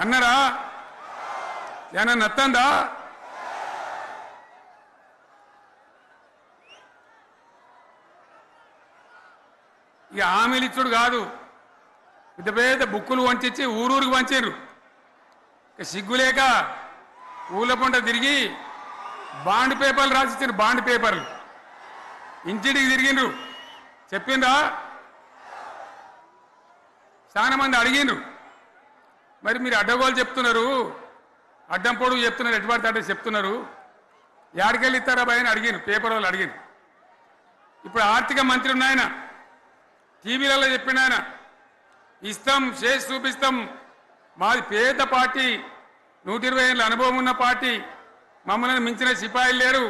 అన్నరా ఏమన్నా నత్తందా? ఇక హామీలు ఇచ్చుడు కాదు, పెద్ద పెద్ద బుక్కులు వంచి ఊరూరికి వంచారు. సిగ్గులేక ఊళ్ళ పంట తిరిగి బాండ్ పేపర్లు రాసిచ్చారు. బాండ్ పేపర్లు ఇంటింటికి తిరిగిండ్రు. చెప్పిండ్రా? చాలా మంది అడిగిండ్రు. మరి మీరు అడ్డగోలు చెప్తున్నారు, అడ్డం పొడుగు చెప్తున్నారు, ఎటువంటి అడ్డ చెప్తున్నారు, యాడికెళ్ళి ఇస్తారా భయ అని అడిగిండ్రు. పేపర్ వాళ్ళు అడిగిండ్రు. ఇప్పుడు ఆర్థిక మంత్రి ఉన్నాయన టీవీలలో చెప్పిండు, ఆయన ఇస్తాం చేసి చూపిస్తాం, మాది పేద పార్టీ, 120 ఏళ్ళ అనుభవం ఉన్న పార్టీ, మమ్మల్ని మించిన సిపాయిలు లేరు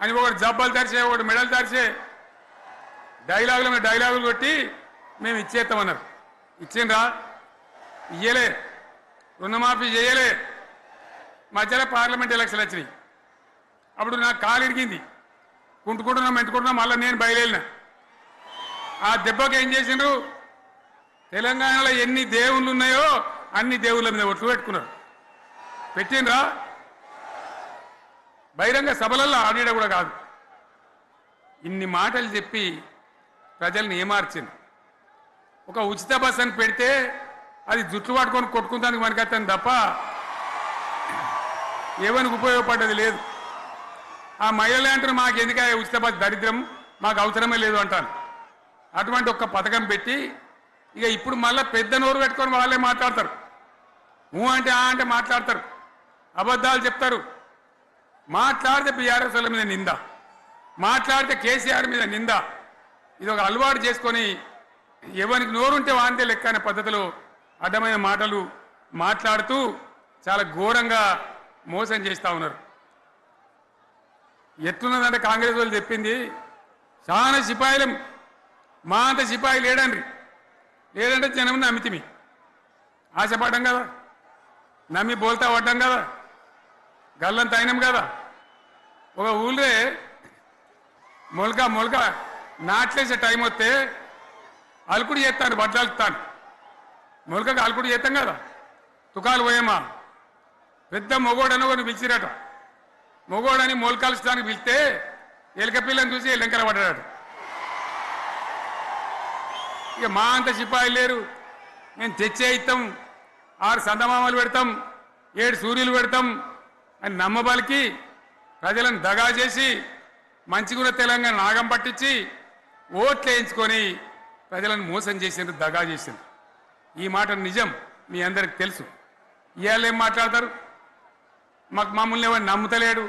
అని ఒకటి జబ్బలు తరిచే, ఒకటి మెడలు తరిచే డైలాగులు కొట్టి మేము ఇచ్చేస్తామన్నారు. ఇచ్చిండ్రా? ఇయ్యలే. రుణమాఫీ చేయలే. మధ్యలో పార్లమెంట్ ఎలక్షన్లు వచ్చినాయి. అప్పుడు నాకు కాలు ఇరిగింది. కుంటుకుంటున్నాం మెంటుకుంటున్నాం, మళ్ళీ నేను బయలుదేరిన. ఆ దెబ్బకి ఏం చేసిండ్రు? తెలంగాణలో ఎన్ని దేవుళ్ళు ఉన్నాయో అన్ని దేవుళ్ళ మీద ఒట్లు పెట్టుకున్నారు. పెట్టిండ్రా? బహిరంగ సభలలో ఆడిడ కూడా కాదు. ఇన్ని మాటలు చెప్పి ప్రజల్ని ఏమార్చింది. ఒక ఉచిత బస్ అని పెడితే అది జుట్లు పట్టుకొని కొట్టుకుంటానికి మనకత్తాను తప్ప ఏమనికి ఉపయోగపడ్డది లేదు. ఆ మహిళలే అంటారు మాకు ఎందుక ఉచిత బస్, దరిద్రం, మాకు అవసరమే లేదు అంటారు. అటువంటి ఒక్క పథకం పెట్టి ఇక ఇప్పుడు మళ్ళీ పెద్ద నోరు పెట్టుకొని వాళ్ళే మాట్లాడతారు. అంటే అంటే మాట్లాడతారు, అబద్ధాలు చెప్తారు. మాట్లాడితే బీఆర్ఎస్ వాళ్ళ మీద నింద, మాట్లాడితే కేసీఆర్ మీద నింద. ఇది ఒక అలవాటు చేసుకొని ఎవరికి నోరుంటే వాంతే లెక్క అనే పద్ధతిలో అడ్డమైన మాటలు మాట్లాడుతూ చాలా ఘోరంగా మోసం చేస్తూ ఉన్నారు. ఎట్లున్నదంటే కాంగ్రెస్ వాళ్ళు చెప్పింది, చాలా సిపాయిలం, మా అంత సిపాయి లేడంటే జనం నమ్మితిమి, ఆశపడ్డాం కదా, నమ్మి బోల్తా పడ్డాం కదా, గల్లంత అయినాం కదా. ఒక ఊళ్ళే మొలక నాట్లేసే టైం వస్తే అలుకుడు చేస్తాను, బట్టలుతాను. మొలకకు అలుకుడు చేస్తాం కదా, తుకాలు పోయేమా. పెద్ద మొగోడని కొన్ని పిలిచిరట. మొగోడని మొలకలుస్తానికి పిలిస్తే ఎలుక పిల్లని చూసి ఎల్లంకర పడ్డాడు. ఇక మా అంత సిపాయిలు లేరు, మేము తెచ్చే ఇస్తాం, 6 సందమామలు పెడతాం, 7 సూర్యులు పెడతాం అని నమ్మబలికి ప్రజలను దగా చేసి మంచిగున్న తెలంగాణ నాగం పట్టించి ఓట్లు వేయించుకొని ప్రజలను మోసం చేసిండ్రు, దగా చేసిండ్రు. ఈ మాట నిజం, మీ అందరికి తెలుసు. ఇవాళ ఏం మాట్లాడతారు? మమ్మల్ని ఎవరు నమ్ముతలేడు,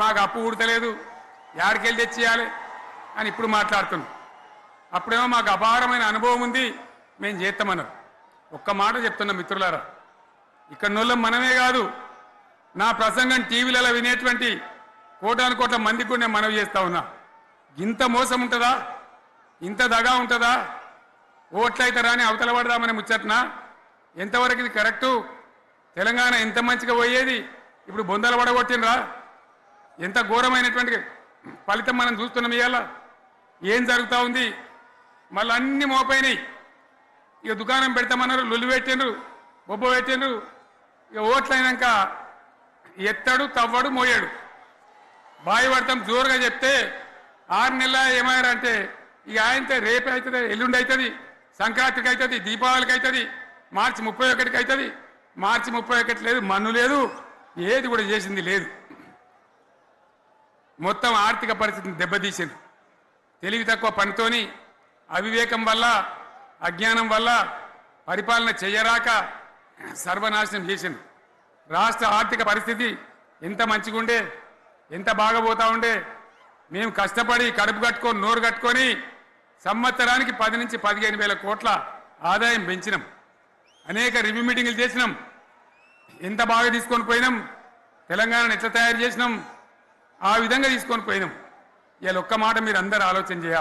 మాకు అప్పు ఉడతలేదు, యాడికెళ్ళి తెచ్చేయాలి అని ఇప్పుడు మాట్లాడుతున్నాం. అప్పుడేమో మాకు అపారమైన అనుభవం ఉంది, మేము చేస్తామన్నారు. ఒక్క మాట చెప్తున్నాం మిత్రులారా, ఇక్కడ నోళ్ళం మనమే కాదు, నా ప్రసంగం టీవీలలో వినేటువంటి కోటాను కోట్ల మందికి కూడా నేను మనవి చేస్తా ఉన్నా. ఇంత మోసం ఉంటుందా? ఇంత దగా ఉంటుందా? ఓట్లయితే రాని అవతల పడదామని ముచ్చట్నా? ఎంతవరకు ఇది కరెక్టు? తెలంగాణ ఎంత మంచిగా పోయేది, ఇప్పుడు బొందలు పడగొట్టినరా? ఎంత ఘోరమైనటువంటి ఫలితం మనం చూస్తున్నాం. ఇవాళ ఏం జరుగుతూ ఉంది? మళ్ళీ అన్ని మోపైనాయి. ఇక దుకాణం పెడతామన్నారు, లొల్లు పెట్టిండ్రు, బొబ్బ పెట్టిండ్రు. ఇక ఓట్లయినాక ఎత్తడు, తవ్వడు, మోయాడు. బాయి పడతాం జోరుగా చెప్తే 6 నెలల ఏమయ్యారంటే ఇక ఆయనతో రేపు అవుతుంది, ఎల్లుండి అవుతుంది, సంక్రాంతికి అవుతుంది, దీపావళికి అవుతుంది, మార్చి 31కి అవుతుంది. మార్చి 31 లేదు, మన్ను లేదు, ఏది కూడా చేసింది లేదు. మొత్తం ఆర్థిక పరిస్థితిని దెబ్బతీసింది. తెలివి తక్కువ పనితోని, అవివేకం వల్ల, అజ్ఞానం వల్ల పరిపాలన చేయరాక సర్వనాశనం చేసింది. రాష్ట్ర ఆర్థిక పరిస్థితి ఎంత మంచిగా ఉండే, ఎంత బాగా పోతా ఉండే. మేము కష్టపడి కడుపు కట్టుకొని నోరు కట్టుకొని సంవత్సరానికి 10 నుంచి 15 వేల కోట్ల ఆదాయం పెంచినాం. అనేక రివ్యూ మీటింగులు చేసినాం. ఎంత బాగా తీసుకొని పోయినాం, తెలంగాణను ఎట్లా తయారు చేసినాం, ఆ విధంగా తీసుకొని పోయినాం. ఇవాళ ఒక్క మాట మీరు అందరూ ఆలోచన చేయాలి.